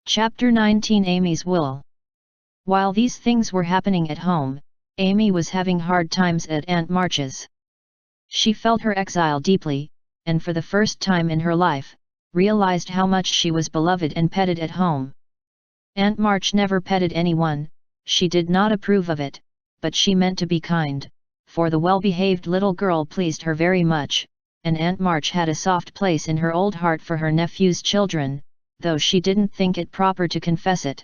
Chapter 19 Amy's Will. While these things were happening at home, Amy was having hard times at Aunt March's. She felt her exile deeply, and for the first time in her life, realized how much she was beloved and petted at home. Aunt March never petted anyone, she did not approve of it, but she meant to be kind, for the well-behaved little girl pleased her very much, and Aunt March had a soft place in her old heart for her nephew's children, though she didn't think it proper to confess it.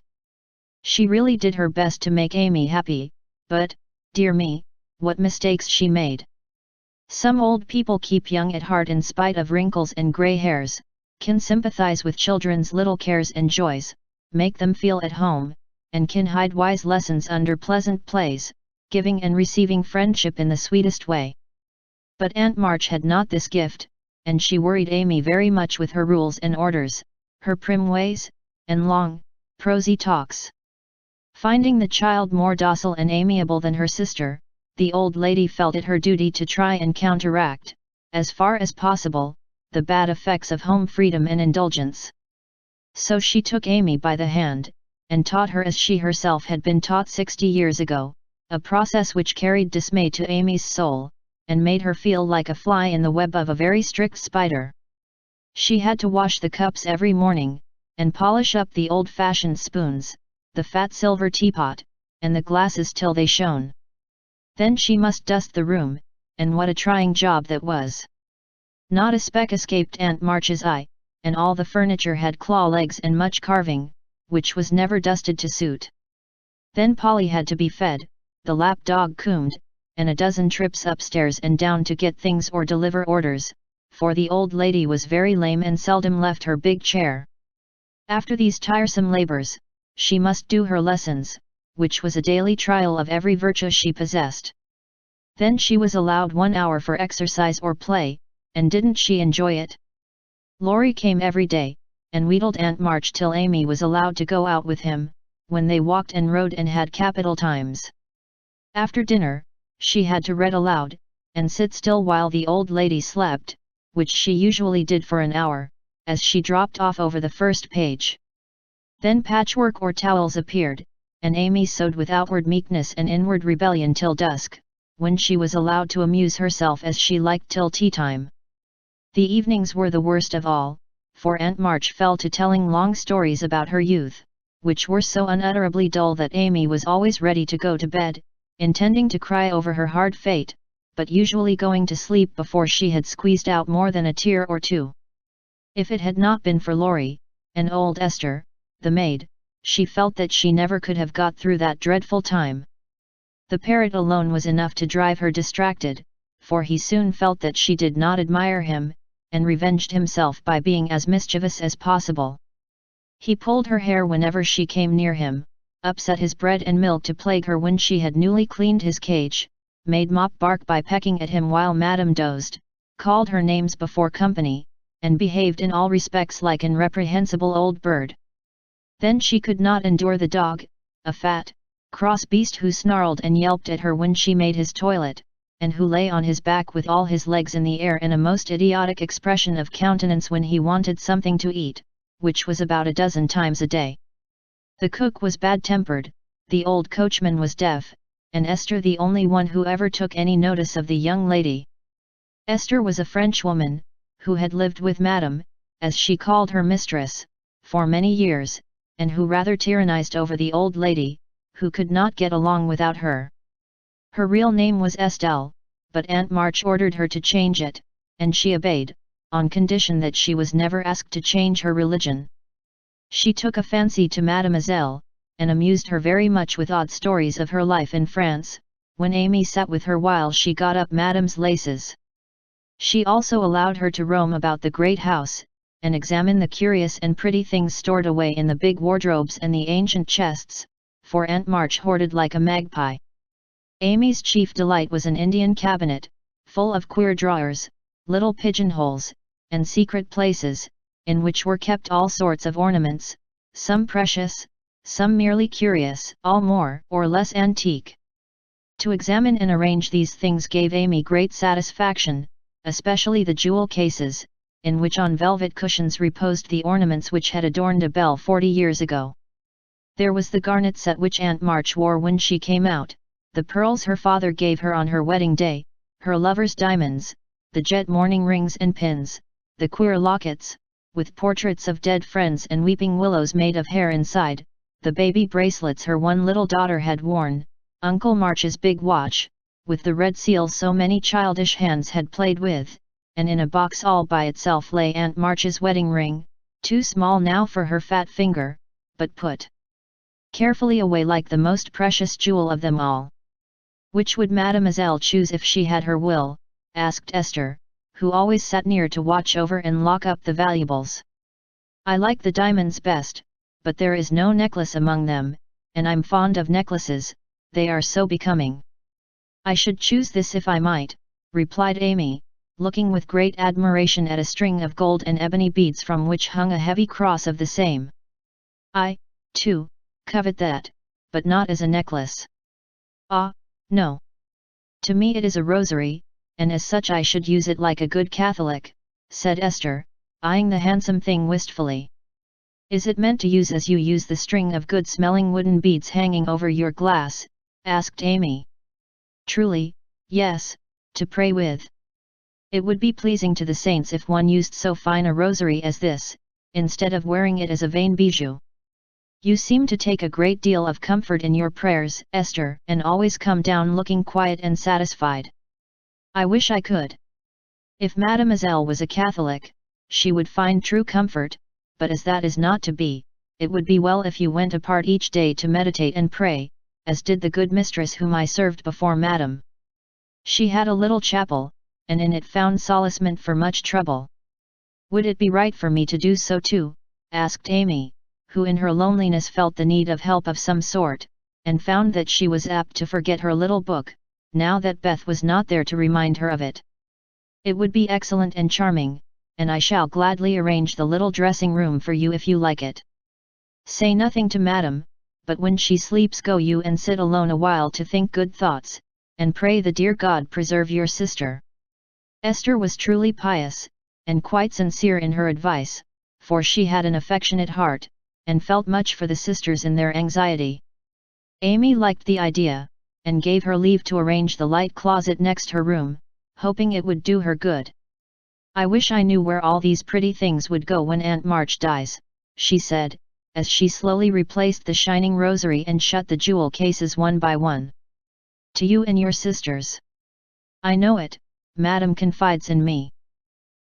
She really did her best to make Amy happy, but, dear me, what mistakes she made. Some old people keep young at heart in spite of wrinkles and grey hairs, can sympathize with children's little cares and joys, make them feel at home, and can hide wise lessons under pleasant plays, giving and receiving friendship in the sweetest way. But Aunt March had not this gift, and she worried Amy very much with her rules and orders, her prim ways, and long, prosy talks. Finding the child more docile and amiable than her sister, the old lady felt it her duty to try and counteract, as far as possible, the bad effects of home freedom and indulgence. So she took Amy by the hand, and taught her as she herself had been taught 60 years ago, a process which carried dismay to Amy's soul, and made her feel like a fly in the web of a very strict spider. She had to wash the cups every morning, and polish up the old-fashioned spoons, the fat silver teapot, and the glasses till they shone. Then she must dust the room, and what a trying job that was! Not a speck escaped Aunt March's eye, and all the furniture had claw legs and much carving, which was never dusted to suit. Then Polly had to be fed, the lap dog coomed, and a dozen trips upstairs and down to get things or deliver orders, for the old lady was very lame and seldom left her big chair. After these tiresome labors, she must do her lessons, which was a daily trial of every virtue she possessed. Then she was allowed 1 hour for exercise or play, and didn't she enjoy it? Laurie came every day, and wheedled Aunt March till Amy was allowed to go out with him, when they walked and rode and had capital times. After dinner, she had to read aloud, and sit still while the old lady slept, which she usually did for an hour, as she dropped off over the first page. Then patchwork or towels appeared, and Amy sewed with outward meekness and inward rebellion till dusk, when she was allowed to amuse herself as she liked till tea-time. The evenings were the worst of all, for Aunt March fell to telling long stories about her youth, which were so unutterably dull that Amy was always ready to go to bed, intending to cry over her hard fate, but usually going to sleep before she had squeezed out more than a tear or two. If it had not been for Laurie, and old Esther, the maid, she felt that she never could have got through that dreadful time. The parrot alone was enough to drive her distracted, for he soon felt that she did not admire him, and revenged himself by being as mischievous as possible. He pulled her hair whenever she came near him, upset his bread and milk to plague her when she had newly cleaned his cage, made Mop bark by pecking at him while Madame dozed, called her names before company, and behaved in all respects like an reprehensible old bird. Then she could not endure the dog, a fat, cross beast who snarled and yelped at her when she made his toilet, and who lay on his back with all his legs in the air in a most idiotic expression of countenance when he wanted something to eat, which was about a dozen times a day. The cook was bad-tempered, the old coachman was deaf, and Esther the only one who ever took any notice of the young lady. Esther was a Frenchwoman, who had lived with Madame, as she called her mistress, for many years, and who rather tyrannized over the old lady, who could not get along without her. Her real name was Estelle, but Aunt March ordered her to change it, and she obeyed, on condition that she was never asked to change her religion. She took a fancy to Mademoiselle, and amused her very much with odd stories of her life in France, when Amy sat with her while she got up Madame's laces. She also allowed her to roam about the great house, and examine the curious and pretty things stored away in the big wardrobes and the ancient chests, for Aunt March hoarded like a magpie. Amy's chief delight was an Indian cabinet, full of queer drawers, little pigeonholes, and secret places, in which were kept all sorts of ornaments, some precious, some merely curious, all more or less antique. To examine and arrange these things gave Amy great satisfaction, especially the jewel cases, in which on velvet cushions reposed the ornaments which had adorned a belle 40 years ago. There was the garnet set which Aunt March wore when she came out, the pearls her father gave her on her wedding day, her lover's diamonds, the jet mourning rings and pins, the queer lockets, with portraits of dead friends and weeping willows made of hair inside, the baby bracelets her one little daughter had worn, Uncle March's big watch, with the red seal so many childish hands had played with, and in a box all by itself lay Aunt March's wedding ring, too small now for her fat finger, but put carefully away like the most precious jewel of them all. "Which would Mademoiselle choose if she had her will?" asked Esther, who always sat near to watch over and lock up the valuables. "I like the diamonds best, but there is no necklace among them, and I'm fond of necklaces, they are so becoming." "I should choose this if I might," replied Amy, looking with great admiration at a string of gold and ebony beads from which hung a heavy cross of the same. "I, too, covet that, but not as a necklace." "Ah, no. To me it is a rosary, and as such I should use it like a good Catholic," said Esther, eyeing the handsome thing wistfully. "Is it meant to use as you use the string of good-smelling wooden beads hanging over your glass?" asked Amy. "Truly, yes, to pray with. It would be pleasing to the saints if one used so fine a rosary as this, instead of wearing it as a vain bijou. You seem to take a great deal of comfort in your prayers, Esther, and always come down looking quiet and satisfied." "I wish I could. If Mademoiselle was a Catholic, she would find true comfort, but as that is not to be, it would be well if you went apart each day to meditate and pray, as did the good mistress whom I served before Madame. She had a little chapel, and in it found solacement for much trouble." "Would it be right for me to do so too?" asked Amy, who in her loneliness felt the need of help of some sort, and found that she was apt to forget her little book, now that Beth was not there to remind her of it. "It would be excellent and charming, and I shall gladly arrange the little dressing room for you if you like it. Say nothing to Madame, but when she sleeps go you and sit alone a while to think good thoughts, and pray the dear God preserve your sister." Esther was truly pious, and quite sincere in her advice, for she had an affectionate heart, and felt much for the sisters in their anxiety. Amy liked the idea, and gave her leave to arrange the light closet next her room, hoping it would do her good. "I wish I knew where all these pretty things would go when Aunt March dies," she said, as she slowly replaced the shining rosary and shut the jewel cases one by one. "To you and your sisters." "I know it, Madame confides in me.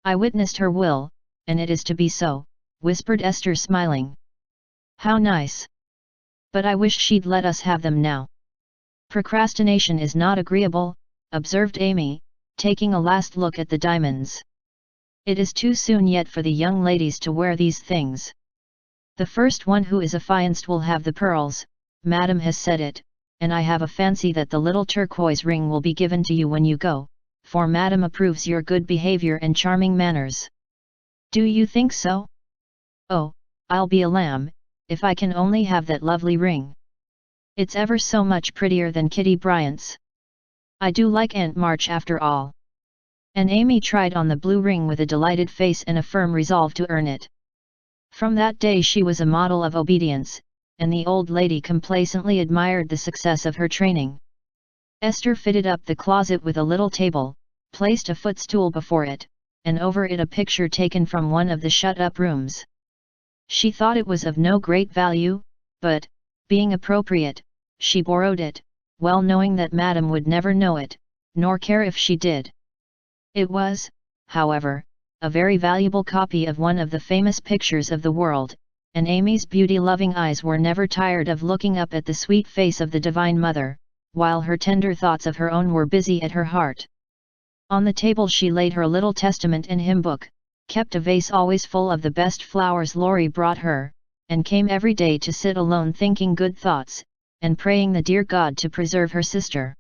I witnessed her will, and it is to be so," whispered Esther smiling. "How nice! But I wish she'd let us have them now." "Procrastination is not agreeable," observed Amy, taking a last look at the diamonds. "It is too soon yet for the young ladies to wear these things. The first one who is affianced will have the pearls, Madame has said it, and I have a fancy that the little turquoise ring will be given to you when you go, for Madame approves your good behavior and charming manners." "Do you think so? Oh, I'll be a lamb, if I can only have that lovely ring. It's ever so much prettier than Kitty Bryant's. I do like Aunt March after all." And Amy tried on the blue ring with a delighted face and a firm resolve to earn it. From that day she was a model of obedience, and the old lady complacently admired the success of her training. Esther fitted up the closet with a little table, placed a footstool before it, and over it a picture taken from one of the shut-up rooms. She thought it was of no great value, but, being appropriate, she borrowed it, well knowing that Madame would never know it, nor care if she did. It was, however, a very valuable copy of one of the famous pictures of the world, and Amy's beauty-loving eyes were never tired of looking up at the sweet face of the Divine Mother, while her tender thoughts of her own were busy at her heart. On the table she laid her little testament and hymn book, kept a vase always full of the best flowers Laurie brought her, and came every day to sit alone thinking good thoughts, and praying the dear God to preserve her sister.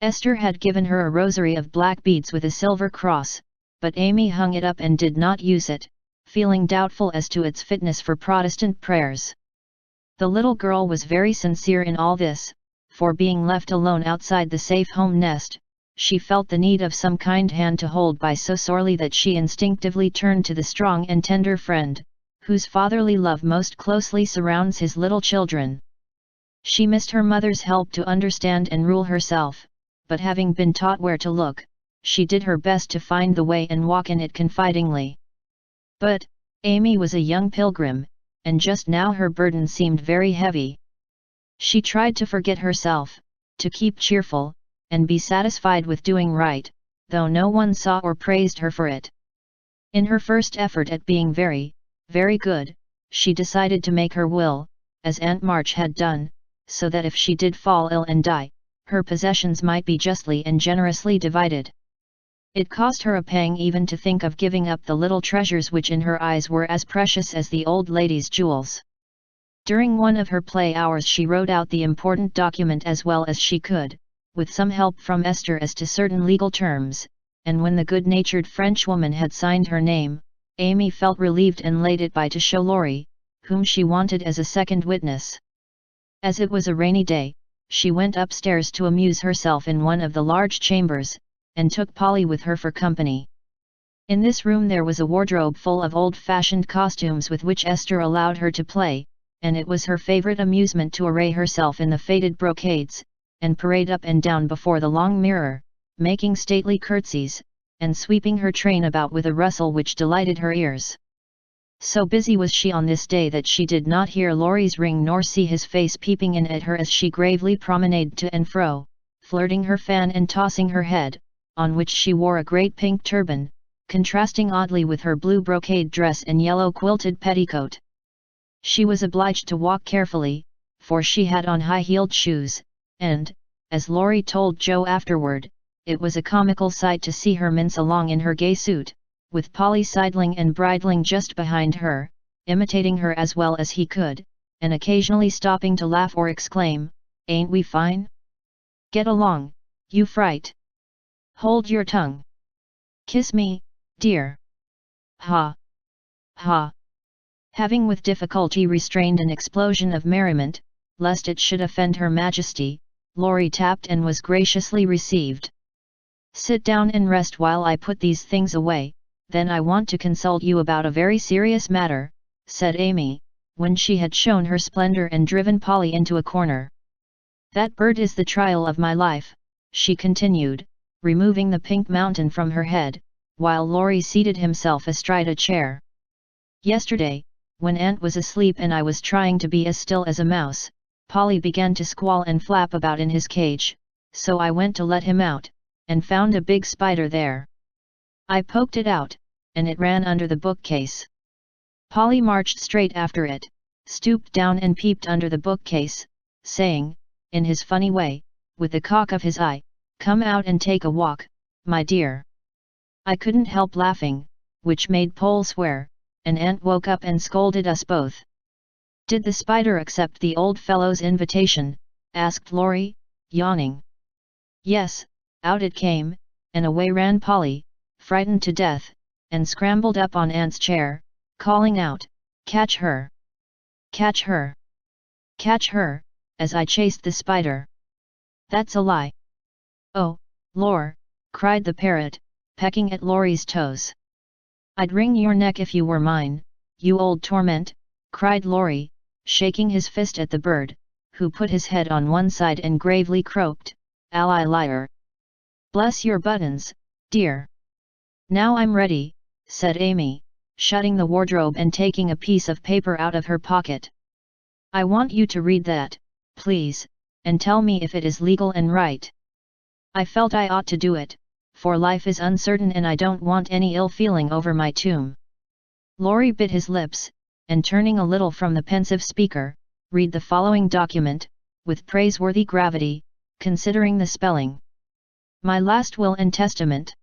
Esther had given her a rosary of black beads with a silver cross, but Amy hung it up and did not use it, feeling doubtful as to its fitness for Protestant prayers. The little girl was very sincere in all this, for being left alone outside the safe home nest, she felt the need of some kind hand to hold by so sorely that she instinctively turned to the strong and tender friend, whose fatherly love most closely surrounds his little children. She missed her mother's help to understand and rule herself, but having been taught where to look, she did her best to find the way and walk in it confidingly. But, Amy was a young pilgrim, and just now her burden seemed very heavy. She tried to forget herself, to keep cheerful, and be satisfied with doing right, though no one saw or praised her for it. In her first effort at being very, very good, she decided to make her will, as Aunt March had done, so that if she did fall ill and die, her possessions might be justly and generously divided. It cost her a pang even to think of giving up the little treasures which in her eyes were as precious as the old lady's jewels. During one of her play hours she wrote out the important document as well as she could, with some help from Esther as to certain legal terms, and when the good-natured Frenchwoman had signed her name, Amy felt relieved and laid it by to show Laurie, whom she wanted as a second witness. As it was a rainy day, she went upstairs to amuse herself in one of the large chambers, and took Polly with her for company. In this room there was a wardrobe full of old-fashioned costumes with which Esther allowed her to play, and it was her favorite amusement to array herself in the faded brocades, and parade up and down before the long mirror, making stately curtsies, and sweeping her train about with a rustle which delighted her ears. So busy was she on this day that she did not hear Laurie's ring nor see his face peeping in at her as she gravely promenaded to and fro, flirting her fan and tossing her head, on which she wore a great pink turban, contrasting oddly with her blue brocade dress and yellow quilted petticoat. She was obliged to walk carefully, for she had on high-heeled shoes, and, as Laurie told Joe afterward, it was a comical sight to see her mince along in her gay suit, with Polly sidling and bridling just behind her, imitating her as well as he could, and occasionally stopping to laugh or exclaim, "Ain't we fine? Get along, you fright! Hold your tongue! Kiss me, dear! Ha! Ha!" Having with difficulty restrained an explosion of merriment, lest it should offend Her Majesty, Laurie tapped and was graciously received. "Sit down and rest while I put these things away, then I want to consult you about a very serious matter," said Amy, when she had shown her splendor and driven Polly into a corner. "That bird is the trial of my life," she continued, removing the pink mountain from her head, while Laurie seated himself astride a chair. "Yesterday, when Aunt was asleep and I was trying to be as still as a mouse, Polly began to squall and flap about in his cage, so I went to let him out, and found a big spider there. I poked it out, and it ran under the bookcase. Polly marched straight after it, stooped down and peeped under the bookcase, saying, in his funny way, with the cock of his eye, 'Come out and take a walk, my dear.' I couldn't help laughing, which made Pole swear, and Aunt woke up and scolded us both." "Did the spider accept the old fellow's invitation?" asked Laurie, yawning. "Yes, out it came, and away ran Polly, frightened to death, and scrambled up on Aunt's chair, calling out, 'Catch her! Catch her! Catch her!' as I chased the spider." "That's a lie." "Oh, Lor!" cried the parrot, pecking at Laurie's toes. "I'd wring your neck if you were mine, you old torment," cried Laurie, shaking his fist at the bird, who put his head on one side and gravely croaked, "Ally liar! Bless your buttons, dear." "Now I'm ready," said Amy, shutting the wardrobe and taking a piece of paper out of her pocket. "I want you to read that, please, and tell me if it is legal and right. I felt I ought to do it, for life is uncertain and I don't want any ill feeling over my tomb." Laurie bit his lips, and turning a little from the pensive speaker, read the following document, with praiseworthy gravity, considering the spelling. "My last will and testament.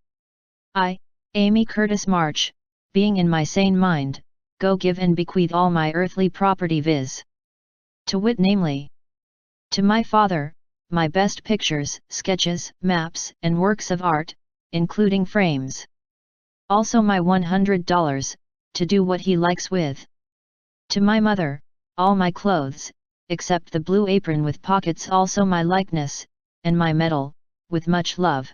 I, Amy Curtis March, being in my sane mind, go give and bequeath all my earthly property viz. To wit namely, to my father, my best pictures, sketches, maps, and works of art, including frames. Also my $100, to do what he likes with. To my mother, all my clothes, except the blue apron with pockets, also my likeness, and my medal, with much love.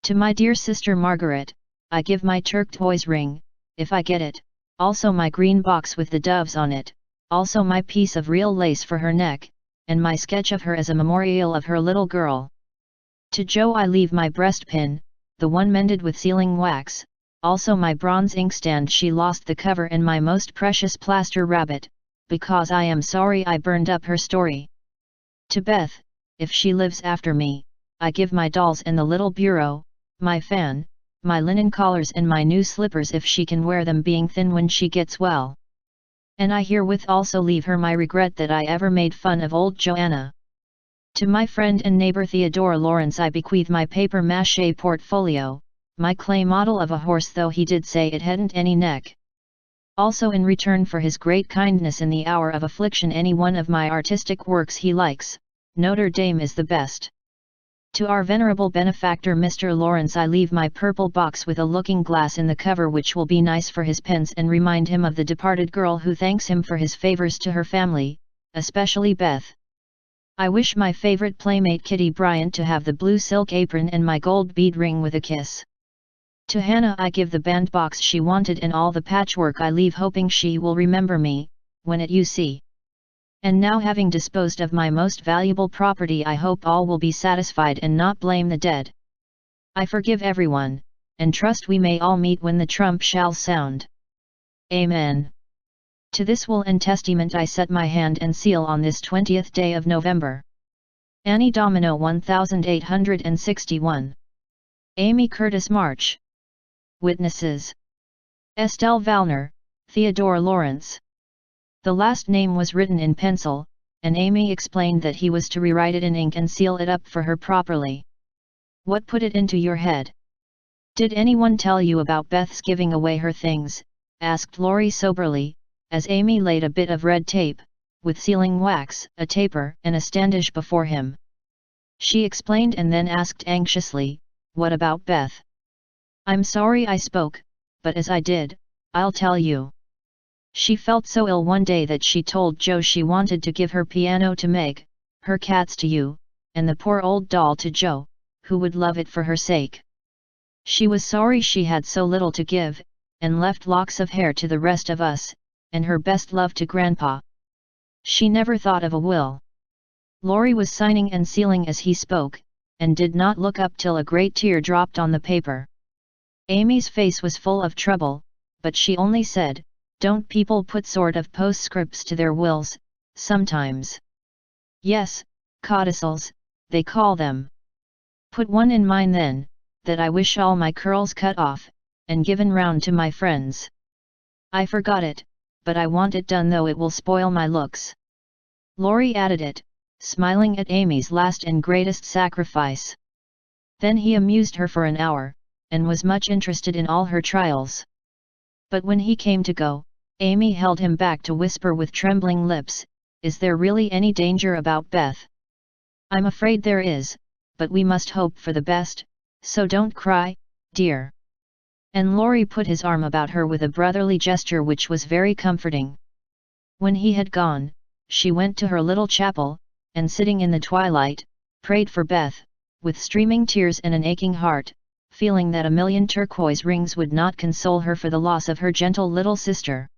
To my dear sister Margaret, I give my turquoise ring, if I get it, also my green box with the doves on it, also my piece of real lace for her neck, and my sketch of her as a memorial of her little girl. To Jo I leave my breastpin, the one mended with sealing wax, also my bronze inkstand she lost the cover and my most precious plaster rabbit, because I am sorry I burned up her story. To Beth, if she lives after me, I give my dolls and the little bureau, my fan, my linen collars and my new slippers if she can wear them being thin when she gets well. And I herewith also leave her my regret that I ever made fun of old Joanna. To my friend and neighbor Theodore Lawrence I bequeath my papier-mâché portfolio, my clay model of a horse though he did say it hadn't any neck. Also in return for his great kindness in the hour of affliction any one of my artistic works he likes, Notre Dame is the best. To our venerable benefactor Mr. Lawrence I leave my purple box with a looking glass in the cover which will be nice for his pens and remind him of the departed girl who thanks him for his favors to her family, especially Beth. I wish my favorite playmate Kitty Bryant to have the blue silk apron and my gold bead ring with a kiss. To Hannah I give the bandbox she wanted and all the patchwork I leave hoping she will remember me, when at UC. And now having disposed of my most valuable property I hope all will be satisfied and not blame the dead. I forgive everyone, and trust we may all meet when the trump shall sound. Amen. To this will and testament I set my hand and seal on this 20th day of November. Annie Domino 1861. Amy Curtis March. Witnesses: Estelle Valner, Theodore Lawrence. The last name was written in pencil, and Amy explained that he was to rewrite it in ink and seal it up for her properly. What put it into your head? Did anyone tell you about Beth's giving away her things? Asked Laurie soberly, as Amy laid a bit of red tape, with sealing wax, a taper and a standish before him. She explained and then asked anxiously, what about Beth? I'm sorry I spoke, but as I did, I'll tell you. She felt so ill one day that she told Jo she wanted to give her piano to Meg, her cats to you, and the poor old doll to Jo, who would love it for her sake. She was sorry she had so little to give, and left locks of hair to the rest of us, and her best love to Grandpa. She never thought of a will. Laurie was signing and sealing as he spoke, and did not look up till a great tear dropped on the paper. Amy's face was full of trouble, but she only said, "Don't people put sort of postscripts to their wills, sometimes?" "Yes, codicils, they call them. Put one in mine then, that I wish all my curls cut off, and given round to my friends. I forgot it, but I want it done though it will spoil my looks." Laurie added it, smiling at Amy's last and greatest sacrifice. Then he amused her for an hour, and was much interested in all her trials. But when he came to go, Amy held him back to whisper with trembling lips, "Is there really any danger about Beth?" "I'm afraid there is, but we must hope for the best, so don't cry, dear." And Laurie put his arm about her with a brotherly gesture which was very comforting. When he had gone, she went to her little chapel, and sitting in the twilight, prayed for Beth, with streaming tears and an aching heart, feeling that a million turquoise rings would not console her for the loss of her gentle little sister.